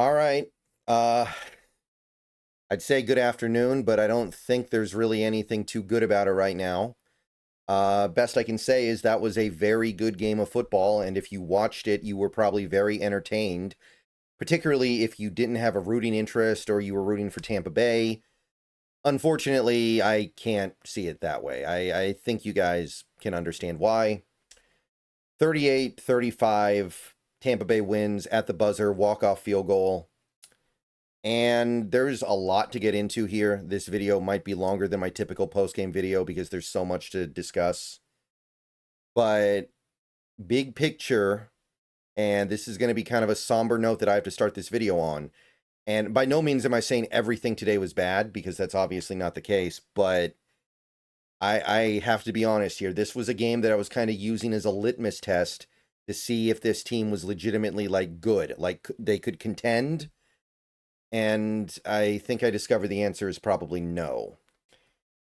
All right. Uh, I'd say good afternoon, but I don't think there's really anything too good about it right now. Best I can say is that was a very good game of football, and if you watched it, you were probably very entertained, particularly if you didn't have a rooting interest or you were rooting for Tampa Bay. Unfortunately, I can't see it that way. I think you guys can understand why. 38-35, Tampa Bay wins at the buzzer, walk-off field goal. And there's a lot to get into here. This video might be longer than my typical post-game video because there's so much to discuss. But big picture, and this is going to be kind of a somber note that I have to start this video on. And by no means am I saying everything today was bad, because that's obviously not the case. But I have to be honest here. This was a game that I was kind of using as a litmus test to see if this team was legitimately, like, good. Like, they could contend. And I think I discovered the answer is probably no.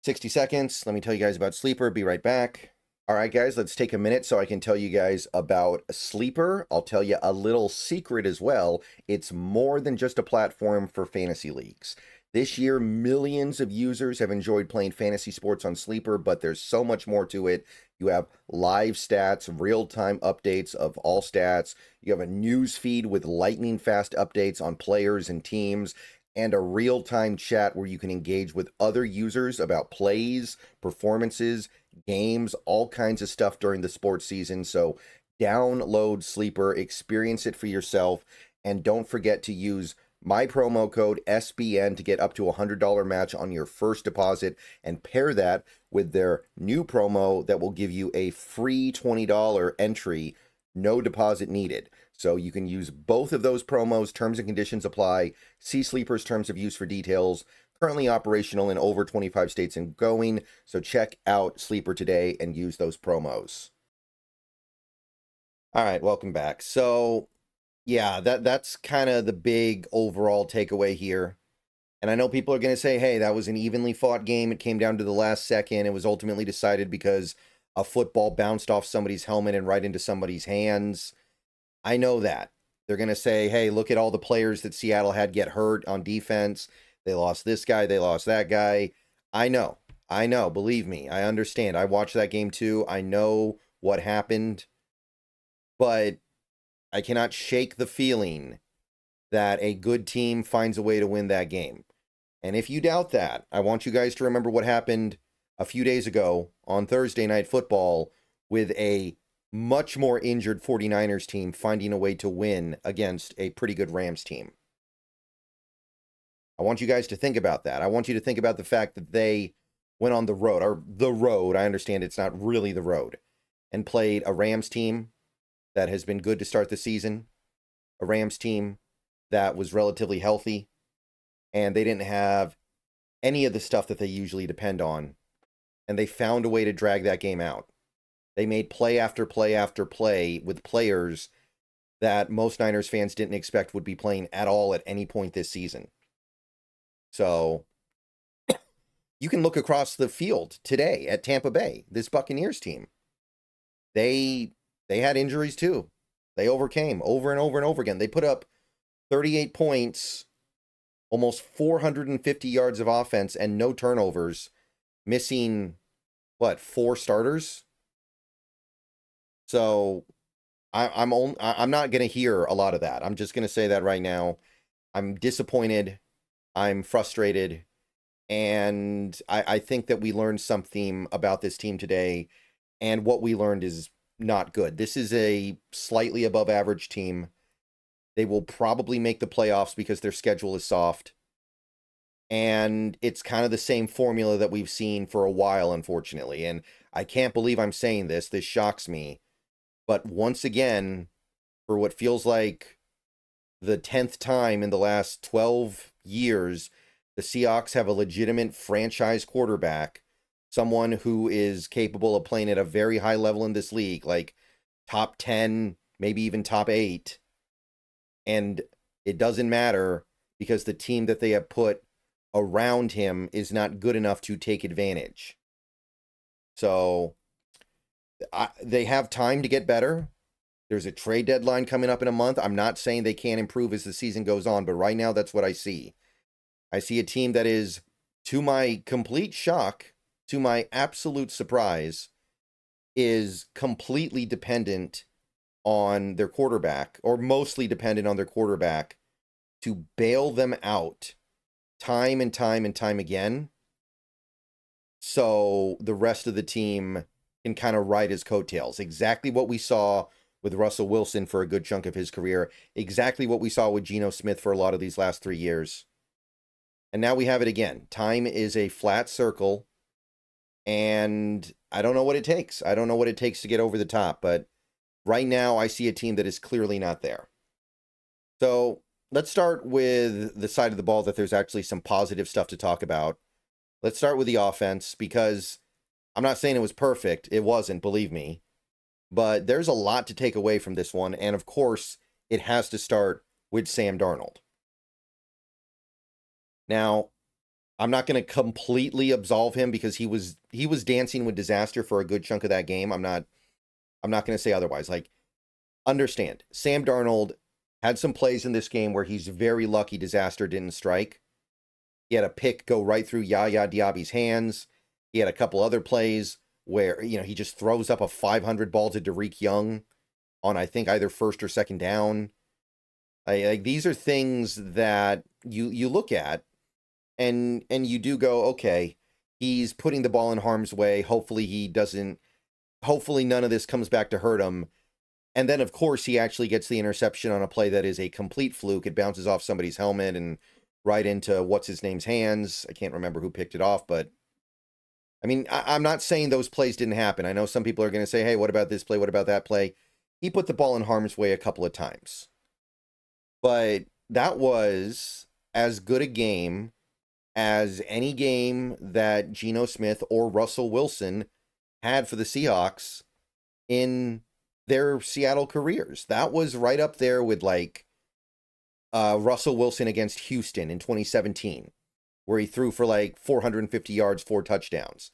60 seconds. Let me tell you guys about Sleeper. Be right back. All right, guys, let's take a minute so I can tell you guys about Sleeper. I'll tell you a little secret as well. It's more than just a platform for fantasy leagues. This year, millions of users have enjoyed playing fantasy sports on Sleeper, but there's so much more to it. You have live stats, real-time updates of all stats. You have a news feed with lightning-fast updates on players and teams, and a real-time chat where you can engage with other users about plays, performances, games, all kinds of stuff during the sports season. So download Sleeper, experience it for yourself, and don't forget to use my promo code SBN to get up to a $100 match on your first deposit, and pair that with their new promo that will give you a free $20 entry, no deposit needed. So you can use both of those promos. Terms and conditions apply. See Sleeper's terms of use for details. Currently operational in over 25 states and going. So check out Sleeper today and use those promos. All right, welcome back. So yeah, that's kind of the big overall takeaway here. And I know people are going to say, hey, that was an evenly fought game. It came down to the last second. It was ultimately decided because a football bounced off somebody's helmet and right into somebody's hands. I know that. They're going to say, hey, look at all the players that Seattle had get hurt on defense. They lost this guy. They lost that guy. I know. Believe me. I understand. I watched that game too. I know what happened. But I cannot shake the feeling that a good team finds a way to win that game. And if you doubt that, I want you guys to remember what happened a few days ago on Thursday Night Football with a much more injured 49ers team finding a way to win against a pretty good Rams team. I want you guys to think about that. I want you to think about the fact that they went on the road, I understand it's not really the road, and played a Rams team that has been good to start the season, a Rams team that was relatively healthy, and they didn't have any of the stuff that they usually depend on, and they found a way to drag that game out. They made play after play after play with players that most Niners fans didn't expect would be playing at all at any point this season. So you can look across the field today at Tampa Bay, this Buccaneers team. They had injuries too. They overcame over and over and over again. They put up 38 points, almost 450 yards of offense, and no turnovers, missing, 4 starters? So I'm not going to hear a lot of that. I'm just going to say that right now. I'm disappointed. I'm frustrated. And I think that we learned something about this team today. And what we learned is not good. This is a slightly above average team. They will probably make the playoffs because their schedule is soft. And it's kind of the same formula that we've seen for a while, unfortunately. And I can't believe I'm saying this. This shocks me. But once again, for what feels like the 10th time in the last 12 years, the Seahawks have a legitimate franchise quarterback, someone who is capable of playing at a very high level in this league, like top 10, maybe even top 8. And it doesn't matter because the team that they have put around him is not good enough to take advantage. So they have time to get better. There's a trade deadline coming up in a month. I'm not saying they can't improve as the season goes on, but right now that's what I see. I see a team that is, to my complete shock, to my absolute surprise, is completely dependent on their quarterback, or mostly dependent on their quarterback, to bail them out time and time and time again, so the rest of the team can kind of ride his coattails. Exactly what we saw with Russell Wilson for a good chunk of his career. Exactly what we saw with Geno Smith for a lot of these last 3 years. And now we have it again. Time is a flat circle, and I don't know what it takes. I don't know what it takes to get over the top, but right now I see a team that is clearly not there. So let's start with the side of the ball that there's actually some positive stuff to talk about. Let's start with the offense, because I'm not saying it was perfect. It wasn't, believe me. But there's a lot to take away from this one, and of course, it has to start with Sam Darnold. Now, I'm not going to completely absolve him, because he was dancing with disaster for a good chunk of that game. I'm not going to say otherwise. Like, understand, Sam Darnold had some plays in this game where he's very lucky disaster didn't strike. He had a pick go right through Yaya Diaby's hands. He had a couple other plays where, he just throws up a 500 ball to Derek Young on, I think, either first or second down. Like, these are things that you look at and you do go, okay, he's putting the ball in harm's way. Hopefully none of this comes back to hurt him. And then, of course, he actually gets the interception on a play that is a complete fluke. It bounces off somebody's helmet and right into what's-his-name's hands. I can't remember who picked it off, but I mean, I'm not saying those plays didn't happen. I know some people are going to say, hey, what about this play? What about that play? He put the ball in harm's way a couple of times. But that was as good a game as any game that Geno Smith or Russell Wilson had for the Seahawks in their Seattle careers. That was right up there with, like, Russell Wilson against Houston in 2017, where he threw for like 450 yards, 4 touchdowns.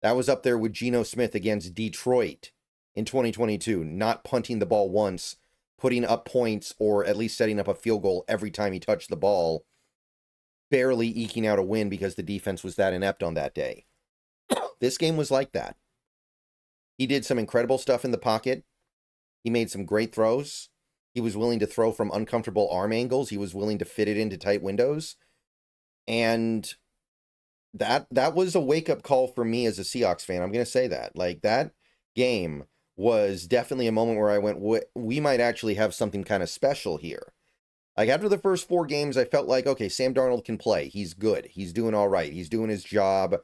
That was up there with Geno Smith against Detroit in 2022, not punting the ball once, putting up points, or at least setting up a field goal every time he touched the ball, barely eking out a win because the defense was that inept on that day. This game was like that. He did some incredible stuff in the pocket. He made some great throws. He was willing to throw from uncomfortable arm angles. He was willing to fit it into tight windows. And that was a wake-up call for me as a Seahawks fan. I'm going to say that. Like, that game was definitely a moment where I went, we might actually have something kind of special here. Like, after the first 4 games, I felt like, okay, Sam Darnold can play. He's good. He's doing all right. He's doing his job.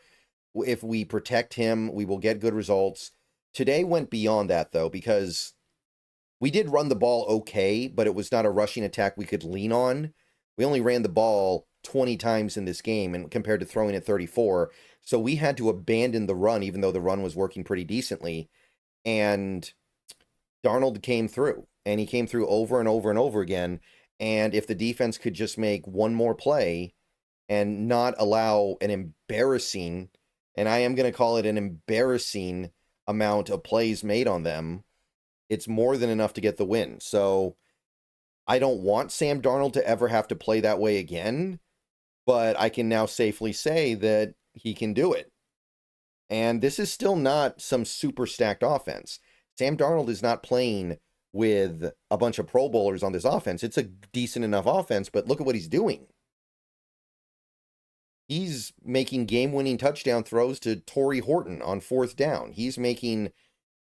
If we protect him, we will get good results. Today went beyond that, though, because we did run the ball okay, but it was not a rushing attack we could lean on. We only ran the ball 20 times in this game, and compared to throwing it 34. So we had to abandon the run, even though the run was working pretty decently. And Darnold came through, and he came through over and over and over again. And if the defense could just make one more play and not allow an embarrassing, and I am going to call it an embarrassing amount of plays made on them, it's more than enough to get the win. So I don't want Sam Darnold to ever have to play that way again, but I can now safely say that he can do it. And this is still not some super stacked offense. Sam Darnold is not playing with a bunch of Pro Bowlers on this offense. It's a decent enough offense, but look at what he's doing. He's making game-winning touchdown throws to Torrey Horton on 4th down. He's making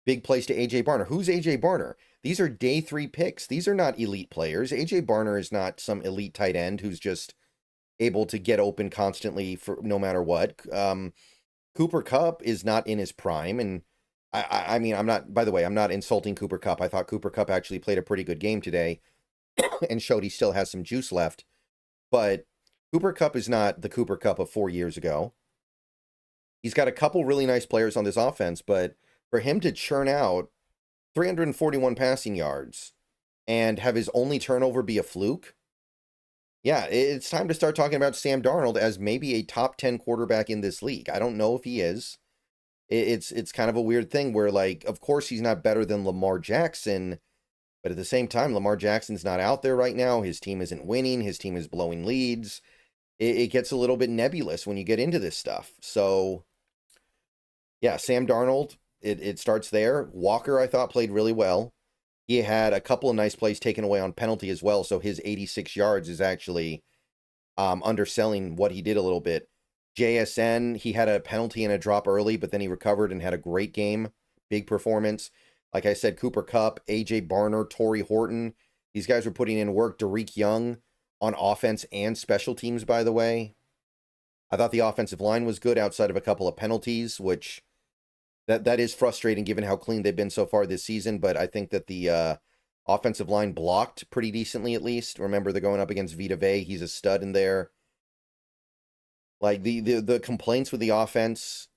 big plays to A.J. Barner. Who's A.J. Barner? These are day 3 picks. These are not elite players. A.J. Barner is not some elite tight end who's just able to get open constantly for no matter what. Cooper Kupp is not in his prime, and I mean, I'm not insulting Cooper Kupp. I thought Cooper Kupp actually played a pretty good game today and showed he still has some juice left. But Cooper Kupp is not the Cooper Kupp of 4 years ago. He's got a couple really nice players on this offense, but for him to churn out 341 passing yards and have his only turnover be a fluke, yeah, it's time to start talking about Sam Darnold as maybe a top 10 quarterback in this league. I don't know if he is. It's kind of a weird thing where, like, of course he's not better than Lamar Jackson, But at the same time, Lamar Jackson's not out there right now. His team isn't winning. His team is blowing leads. It gets a little bit nebulous when you get into this stuff. So, yeah, Sam Darnold, it starts there. Walker, I thought, played really well. He had a couple of nice plays taken away on penalty as well, so his 86 yards is actually underselling what he did a little bit. JSN, he had a penalty and a drop early, but then he recovered and had a great game. Big performance. Like I said, Cooper Kupp, AJ Barner, Torrey Horton. These guys were putting in work. Derek Young on offense and special teams, by the way. I thought the offensive line was good outside of a couple of penalties, which that is frustrating given how clean they've been so far this season. But I think that the offensive line blocked pretty decently at least. Remember, they're going up against Vita Vea. He's a stud in there. Like, the complaints with the offense,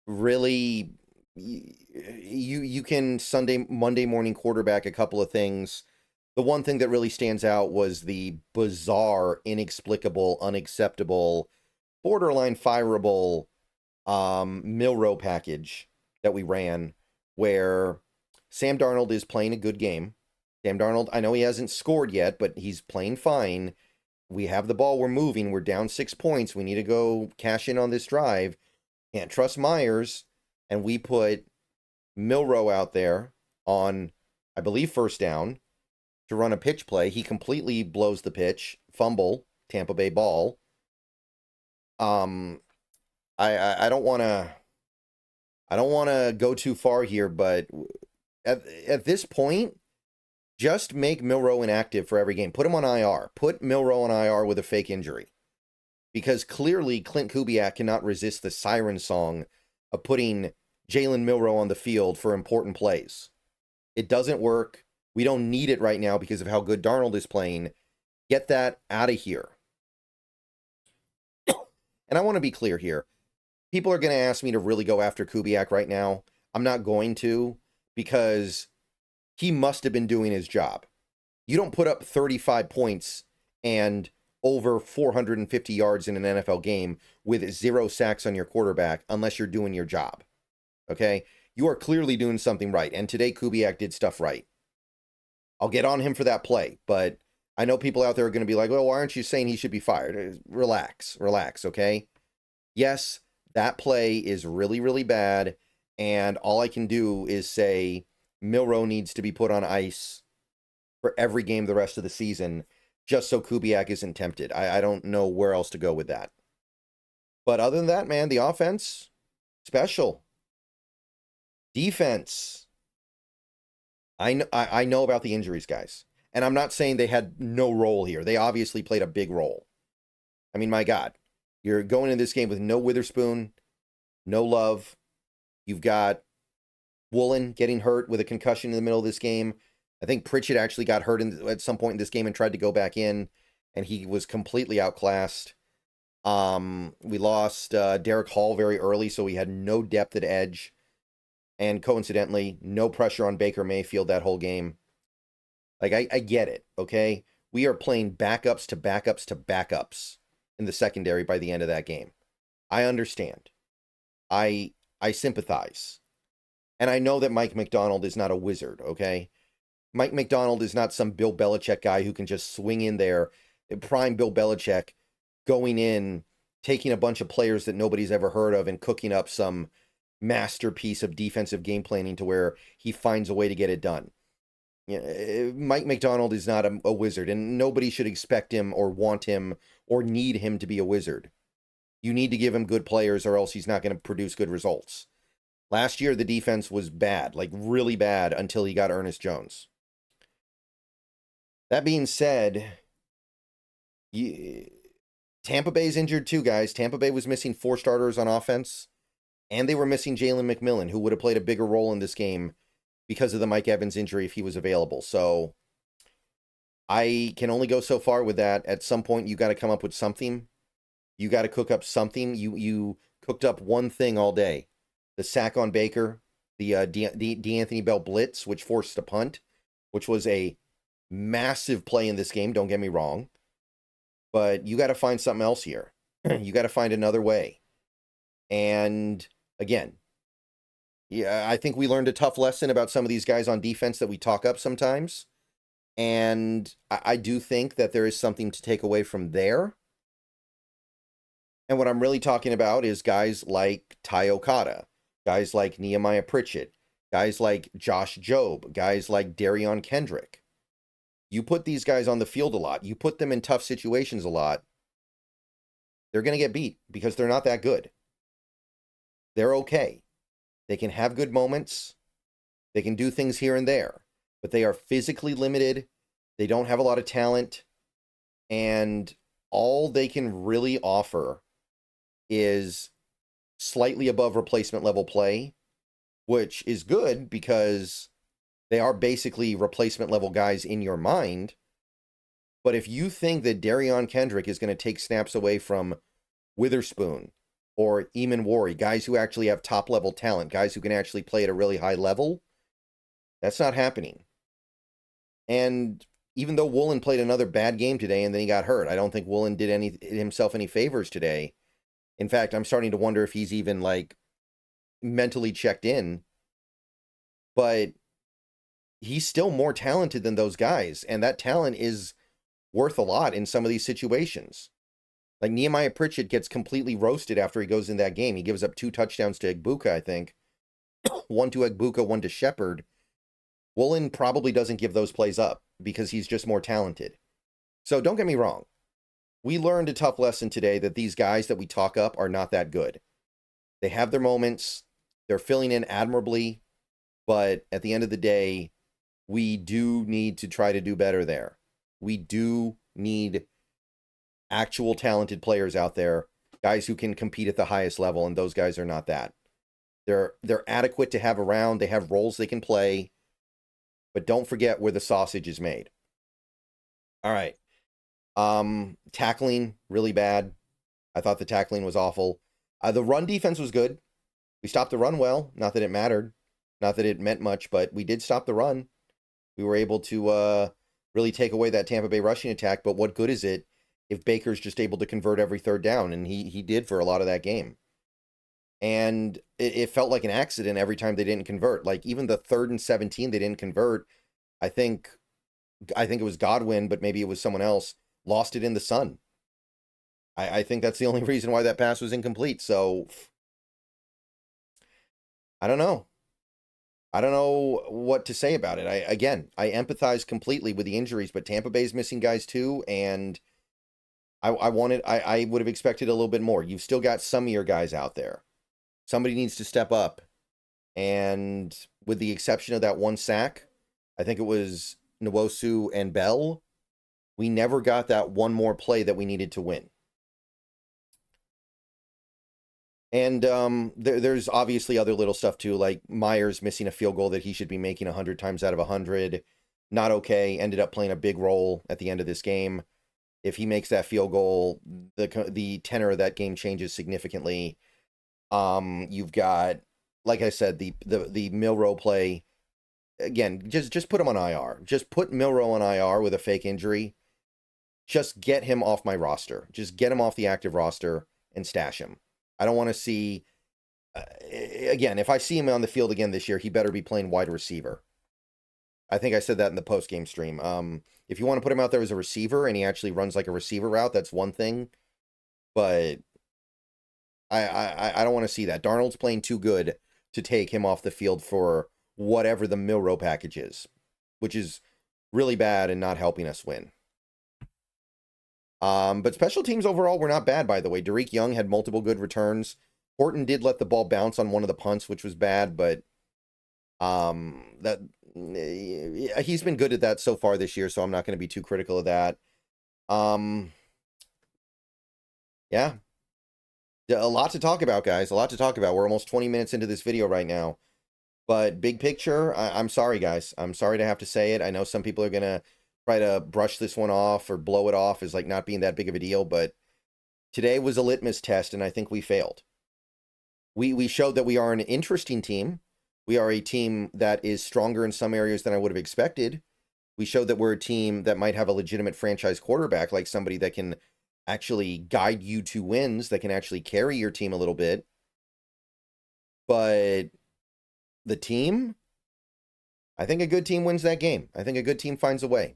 really, you can Monday morning quarterback a couple of things. The one thing that really stands out was the bizarre, inexplicable, unacceptable, borderline fireable Milrow package that we ran, where Sam Darnold is playing a good game. Sam Darnold, I know he hasn't scored yet, but he's playing fine. We have the ball, we're moving, we're down 6 points, we need to go cash in on this drive. Can't trust Myers, and we put Milrow out there on, I believe, first down to run a pitch play. He completely blows the pitch, fumble, Tampa Bay ball. I don't want to go too far here, but at this point, just make Milrow inactive for every game. Put him on IR. Put Milrow on IR with a fake injury. Because clearly Clint Kubiak cannot resist the siren song of putting Jalen Milrow on the field for important plays. It doesn't work. We don't need it right now because of how good Darnold is playing. Get that out of here. And I want to be clear here. People are going to ask me to really go after Kubiak right now. I'm not going to, because he must have been doing his job. You don't put up 35 points and over 450 yards in an NFL game with 0 sacks on your quarterback unless you're doing your job. Okay? You are clearly doing something right. And today, Kubiak did stuff right. I'll get on him for that play, but I know people out there are going to be like, well, why aren't you saying he should be fired? Relax, okay? Yes, that play is really, really bad, and all I can do is say Milrow needs to be put on ice for every game the rest of the season, just so Kubiak isn't tempted. I don't know where else to go with that. But other than that, man, the offense, special. Defense. I know about the injuries, guys. And I'm not saying they had no role here. They obviously played a big role. I mean, my God. You're going into this game with no Witherspoon, no Love. You've got Woolen getting hurt with a concussion in the middle of this game. I think Pritchett actually got hurt at some point in this game and tried to go back in, and he was completely outclassed. We lost Derek Hall very early, so we had no depth at edge. And coincidentally, no pressure on Baker Mayfield that whole game. Like, I get it, okay? We are playing backups to backups to backups in the secondary by the end of that game. I understand. I sympathize. And I know that Mike McDonald is not a wizard, okay? Mike McDonald is not some Bill Belichick guy who can just swing in there, prime Bill Belichick, going in, taking a bunch of players that nobody's ever heard of and cooking up some masterpiece of defensive game planning to where he finds a way to get it done. You know, Mike McDonald is not a wizard, and nobody should expect him or want him or need him to be a wizard. You need to give him good players or else he's not going to produce good results. Last year, the defense was bad, like really bad, until he got Ernest Jones. That being said, Tampa Bay's injured too, guys. Tampa Bay was missing 4 starters on offense, and they were missing Jalen McMillan, who would have played a bigger role in this game because of the Mike Evans injury if he was available. So I can only go so far with that. At some point, you got to come up with something. You got to cook up something. You cooked up one thing all day. The sack on Baker, the D'Anthony Bell blitz, which forced a punt, which was a massive play in this game, don't get me wrong. But you got to find something else here. You got to find another way. And again, Yeah, I think we learned a tough lesson about some of these guys on defense that we talk up sometimes. And I do think that there is something to take away from there. And what I'm really talking about is guys like Ty Okada, guys like Nehemiah Pritchett, guys like Josh Jobe, guys like Darion Kendrick. You put these guys on the field a lot. You put them in tough situations a lot. They're going to get beat because they're not that good. They're okay. They can have good moments. They can do things here and there. But they are physically limited. They don't have a lot of talent. And all they can really offer is slightly above replacement level play, which is good because they are basically replacement level guys in your mind. But if you think that Darion Kendrick is going to take snaps away from Witherspoon or Eamon Worry, guys who actually have top level talent, guys who can actually play at a really high level, that's not happening. And even though Woolen played another bad game today and then he got hurt, I don't think Woolen did himself any favors today. In fact, I'm starting to wonder if he's even like mentally checked in. But he's still more talented than those guys, and that talent is worth a lot in some of these situations. Like Nehemiah Pritchett gets completely roasted after he goes in that game. He gives up 2 touchdowns to Egbuka, I think. 1 to Egbuka, 1 to Shepard. Woolen probably doesn't give those plays up because he's just more talented. So don't get me wrong. We learned a tough lesson today that these guys that we talk up are not that good. They have their moments. They're filling in admirably. But at the end of the day, we do need to try to do better there. We do need actual talented players out there, guys who can compete at the highest level, and those guys are not that. They're adequate to have around. They have roles they can play. But don't forget where the sausage is made. All right. Tackling, really bad. I thought the tackling was awful. The run defense was good. We stopped the run well. Not that it mattered. Not that it meant much, but we did stop the run. We were able to really take away that Tampa Bay rushing attack. But what good is it if Baker's just able to convert every third down? And he did for a lot of that game. And it felt like an accident every time they didn't convert. Like even the 3rd and 17 they didn't convert. I think it was Godwin, but maybe it was someone else, lost it in the sun. I think that's the only reason why that pass was incomplete. So I don't know. I don't know what to say about it. I empathize completely with the injuries, but Tampa Bay's missing guys too, and I would have expected a little bit more. You've still got some of your guys out there. Somebody needs to step up. And with the exception of that 1 sack, I think it was Nwosu and Bell, we never got that one more play that we needed to win. And there's obviously other little stuff too, like Myers missing a field goal that he should be making 100 times out of 100. Not okay. Ended up playing a big role at the end of this game. If he makes that field goal, the tenor of that game changes significantly. You've got, like I said, the Milrow play. Again, just put him on IR. Just put Milrow on IR with a fake injury. Just get him off my roster. Just get him off the active roster and stash him. I don't want to see, again, if I see him on the field again this year, he better be playing wide receiver. I think I said that in the post-game stream. If you want to put him out there as a receiver and he actually runs like a receiver route, that's one thing. But I don't want to see that. Darnold's playing too good to take him off the field for whatever the Milrow package is, which is really bad and not helping us win. But special teams overall were not bad, by the way. Derek Young had multiple good returns. Horton did let the ball bounce on one of the punts, which was bad, but he's been good at that so far this year, so I'm not going to be too critical of that. Yeah. A lot to talk about, guys. A lot to talk about. We're almost 20 minutes into this video right now. But big picture, I'm sorry, guys. I'm sorry to have to say it. I know some people are going to try to brush this one off or blow it off as like not being that big of a deal, but today was a litmus test, and I think we failed. We showed that we are an interesting team. We are a team that is stronger in some areas than I would have expected. We showed that we're a team that might have a legitimate franchise quarterback, like somebody that can actually guide you to wins, that can actually carry your team a little bit. But the team, I think a good team wins that game. I think a good team finds a way.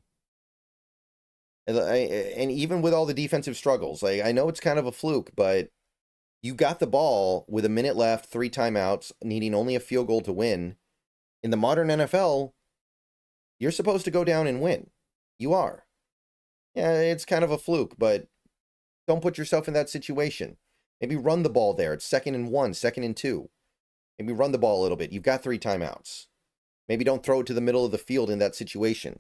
And even with all the defensive struggles, like, I know it's kind of a fluke, but you got the ball with a minute left, 3 timeouts, needing only a field goal to win. In the modern NFL, you're supposed to go down and win. You are. Yeah, it's kind of a fluke, but don't put yourself in that situation. Maybe run the ball there. It's 2nd and 1, 2nd and 2. Maybe run the ball a little bit. You've got 3 timeouts. Maybe don't throw it to the middle of the field in that situation.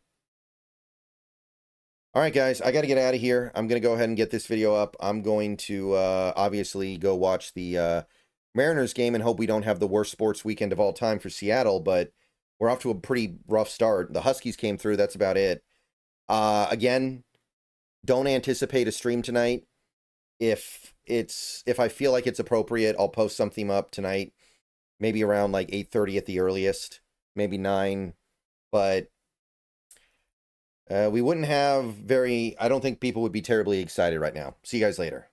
All right, guys, I got to get out of here. I'm going to go ahead and get this video up. I'm going to obviously go watch the Mariners game and hope we don't have the worst sports weekend of all time for Seattle, but we're off to a pretty rough start. The Huskies came through. That's about it. Again, don't anticipate a stream tonight. If I feel like it's appropriate, I'll post something up tonight, maybe around like 8:30 at the earliest, maybe 9, but we wouldn't have I don't think people would be terribly excited right now. See you guys later.